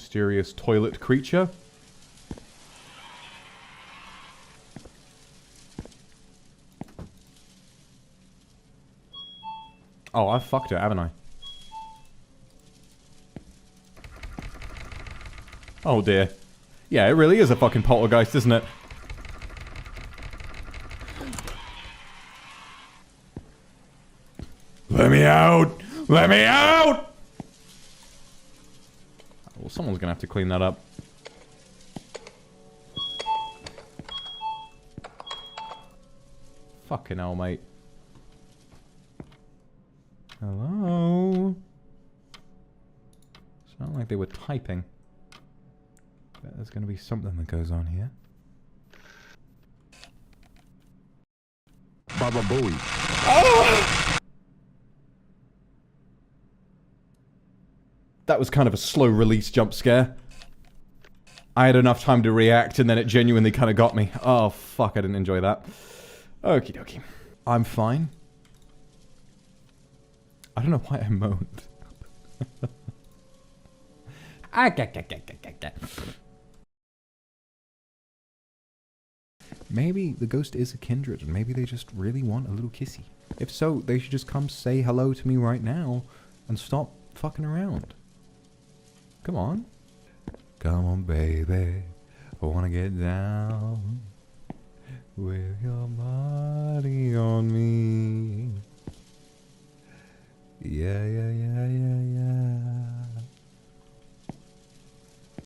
mysterious toilet creature. Oh, I've fucked it, haven't I? Oh dear. Yeah, it really is a fucking poltergeist, isn't it? Let me out! Let me out! Well, someone's gonna have to clean that up. Fucking hell, mate. Hello? Sound like they were typing. Bet there's gonna be something that goes on here. Baba Booey. Oh! That was kind of a slow release jump scare. I had enough time to react and then it genuinely kind of got me. Oh fuck, I didn't enjoy that. Okie dokie. I'm fine. I don't know why I moaned. Maybe the ghost is a kindred and maybe they just really want a little kissy. If so, they should just come say hello to me right now and stop fucking around. Come on. Come on, baby. I wanna get down with your body on me. Yeah, yeah, yeah, yeah,